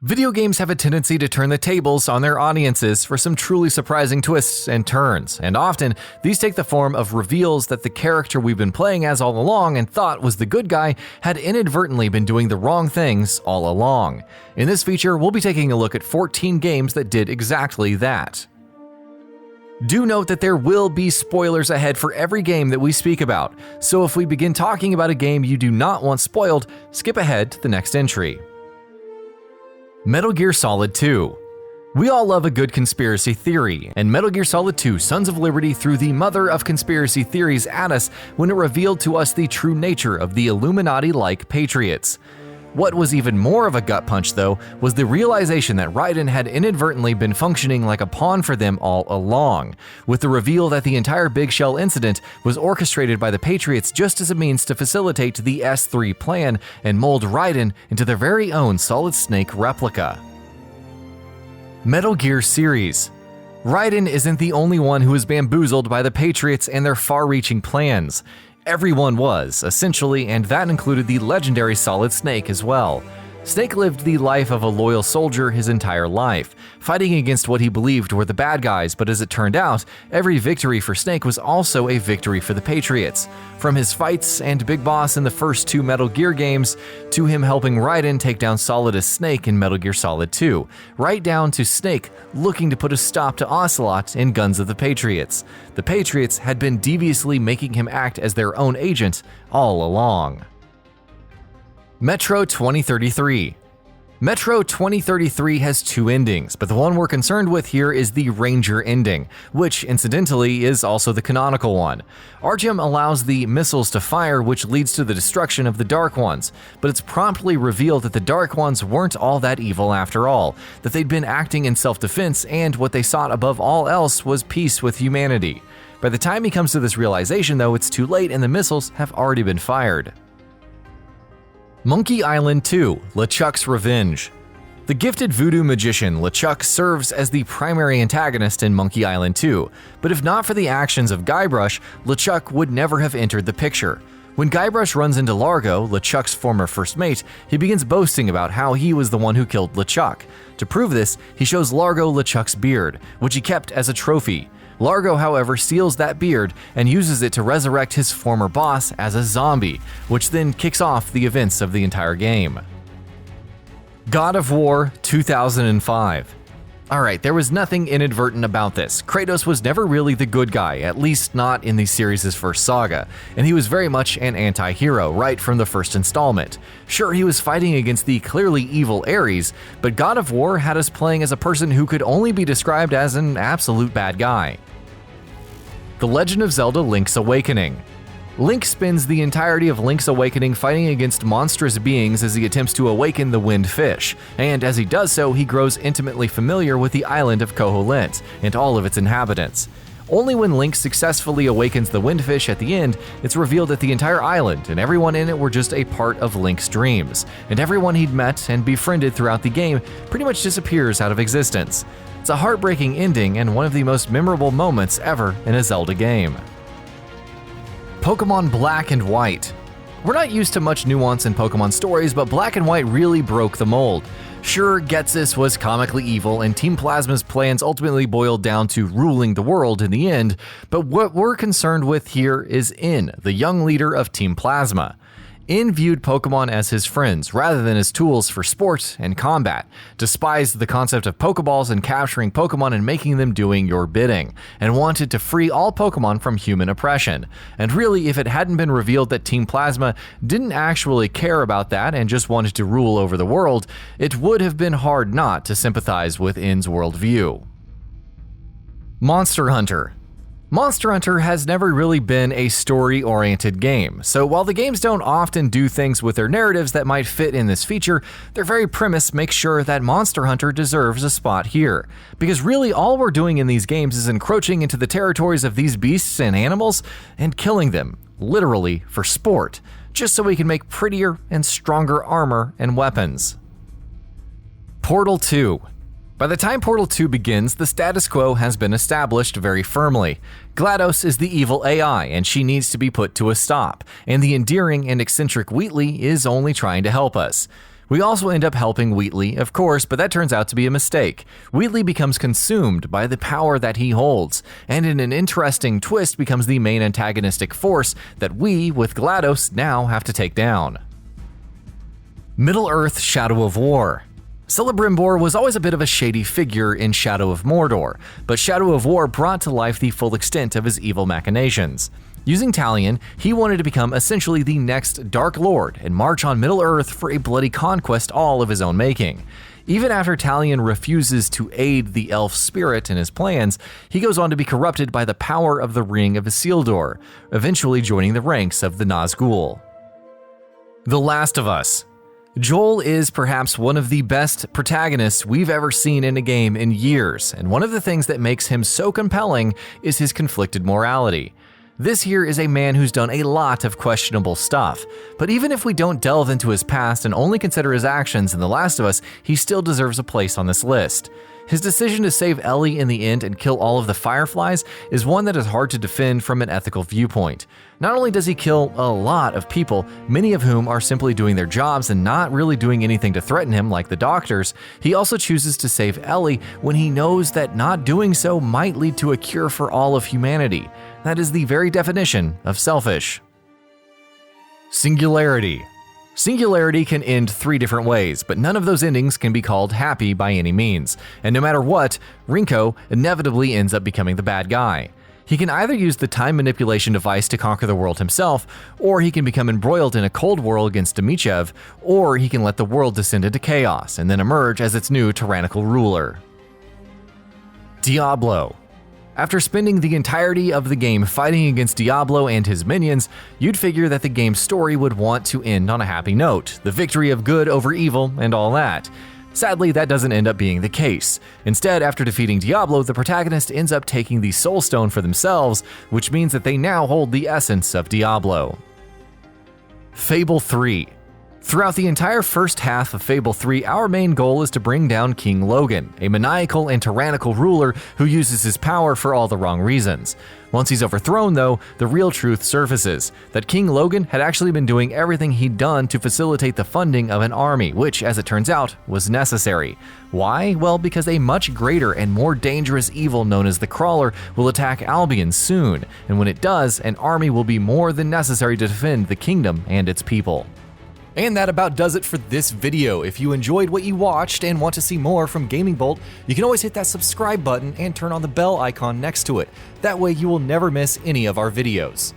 Video games have a tendency to turn the tables on their audiences for some truly surprising twists and turns, and often these take the form of reveals that the character we've been playing as all along and thought was the good guy had inadvertently been doing the wrong things all along. In this feature, we'll be taking a look at 14 games that did exactly that. Do note that there will be spoilers ahead for every game that we speak about, so if we begin talking about a game you do not want spoiled, skip ahead to the next entry. Metal Gear Solid 2. We all love a good conspiracy theory, and Metal Gear Solid 2 Sons of Liberty threw the mother of conspiracy theories at us when it revealed to us the true nature of the Illuminati-like Patriots. What was even more of a gut punch, though, was the realization that Raiden had inadvertently been functioning like a pawn for them all along, with the reveal that the entire Big Shell incident was orchestrated by the Patriots just as a means to facilitate the S3 plan and mold Raiden into their very own Solid Snake replica. Metal Gear series. Raiden isn't the only one who was bamboozled by the Patriots and their far-reaching plans. Everyone was, essentially, and that included the legendary Solid Snake as well. Snake lived the life of a loyal soldier his entire life, fighting against what he believed were the bad guys, but as it turned out, every victory for Snake was also a victory for the Patriots. From his fights and Big Boss in the first two Metal Gear games, to him helping Raiden take down Solidus Snake in Metal Gear Solid 2, right down to Snake looking to put a stop to Ocelot in Guns of the Patriots. The Patriots had been deviously making him act as their own agent all along. Metro 2033. Metro 2033 has two endings, but the one we're concerned with here is the Ranger ending, which, incidentally, is also the canonical one. Artyom allows the missiles to fire, which leads to the destruction of the Dark Ones, but it's promptly revealed that the Dark Ones weren't all that evil after all, that they'd been acting in self-defense, and what they sought above all else was peace with humanity. By the time he comes to this realization, though, it's too late and the missiles have already been fired. Monkey Island 2: LeChuck's Revenge. The gifted voodoo magician LeChuck serves as the primary antagonist in Monkey Island 2, but if not for the actions of Guybrush, LeChuck would never have entered the picture. When Guybrush runs into Largo, LeChuck's former first mate, he begins boasting about how he was the one who killed LeChuck. To prove this, he shows Largo LeChuck's beard, which he kept as a trophy. Largo, however, steals that beard and uses it to resurrect his former boss as a zombie, which then kicks off the events of the entire game. God of War 2005. Alright, there was nothing inadvertent about this. Kratos was never really the good guy, at least not in the series' first saga, and he was very much an anti-hero right from the first installment. Sure, he was fighting against the clearly evil Ares, but God of War had us playing as a person who could only be described as an absolute bad guy. The Legend of Zelda: Link's Awakening. Link spends the entirety of Link's Awakening fighting against monstrous beings as he attempts to awaken the Wind Fish, and as he does so, he grows intimately familiar with the island of Koholint and all of its inhabitants. Only when Link successfully awakens the Windfish at the end, it's revealed that the entire island and everyone in it were just a part of Link's dreams, and everyone he'd met and befriended throughout the game pretty much disappears out of existence. It's a heartbreaking ending and one of the most memorable moments ever in a Zelda game. Pokemon Black and White. We're not used to much nuance in Pokemon stories, but Black and White really broke the mold. Sure, Ghetsis was comically evil, and Team Plasma's plans ultimately boiled down to ruling the world in the end, but what we're concerned with here is In, the young leader of Team Plasma. In viewed Pokemon as his friends rather than as tools for sport and combat, despised the concept of Pokeballs and capturing Pokemon and making them doing your bidding, and wanted to free all Pokemon from human oppression. And really, if it hadn't been revealed that Team Plasma didn't actually care about that and just wanted to rule over the world, it would have been hard not to sympathize with In's worldview. Monster Hunter. Monster Hunter has never really been a story-oriented game, so while the games don't often do things with their narratives that might fit in this feature, their very premise makes sure that Monster Hunter deserves a spot here. Because really all we're doing in these games is encroaching into the territories of these beasts and animals and killing them, literally for sport, just so we can make prettier and stronger armor and weapons. Portal 2. By the time Portal 2 begins, the status quo has been established very firmly. GLaDOS is the evil AI, and she needs to be put to a stop, and the endearing and eccentric Wheatley is only trying to help us. We also end up helping Wheatley, of course, but that turns out to be a mistake. Wheatley becomes consumed by the power that he holds, and in an interesting twist becomes the main antagonistic force that we, with GLaDOS, now have to take down. Middle-earth Shadow of War. Celebrimbor was always a bit of a shady figure in Shadow of Mordor, but Shadow of War brought to life the full extent of his evil machinations. Using Talion, he wanted to become essentially the next Dark Lord and march on Middle-earth for a bloody conquest all of his own making. Even after Talion refuses to aid the elf spirit in his plans, he goes on to be corrupted by the power of the Ring of Isildur, eventually joining the ranks of the Nazgul. The Last of Us. Joel is perhaps one of the best protagonists we've ever seen in a game in years, and one of the things that makes him so compelling is his conflicted morality. This here is a man who's done a lot of questionable stuff, but even if we don't delve into his past and only consider his actions in The Last of Us, he still deserves a place on this list. His decision to save Ellie in the end and kill all of the Fireflies is one that is hard to defend from an ethical viewpoint. Not only does he kill a lot of people, many of whom are simply doing their jobs and not really doing anything to threaten him like the doctors, he also chooses to save Ellie when he knows that not doing so might lead to a cure for all of humanity. That is the very definition of selfish. Singularity. Singularity can end 3 different ways, but none of those endings can be called happy by any means. And no matter what, Rinko inevitably ends up becoming the bad guy. He can either use the time manipulation device to conquer the world himself, or he can become embroiled in a cold war against Dmitriev, or he can let the world descend into chaos and then emerge as its new tyrannical ruler. Diablo. After spending the entirety of the game fighting against Diablo and his minions, you'd figure that the game's story would want to end on a happy note, the victory of good over evil and all that. Sadly, that doesn't end up being the case. Instead, after defeating Diablo, the protagonist ends up taking the Soul Stone for themselves, which means that they now hold the essence of Diablo. Fable 3. Throughout the entire first half of Fable 3, our main goal is to bring down King Logan, a maniacal and tyrannical ruler who uses his power for all the wrong reasons. Once he's overthrown, though, the real truth surfaces, that King Logan had actually been doing everything he'd done to facilitate the funding of an army, which, as it turns out, was necessary. Why? Well, because a much greater and more dangerous evil known as the Crawler will attack Albion soon, and when it does, an army will be more than necessary to defend the kingdom and its people. And that about does it for this video. If you enjoyed what you watched and want to see more from Gaming Bolt, you can always hit that subscribe button and turn on the bell icon next to it. That way you will never miss any of our videos.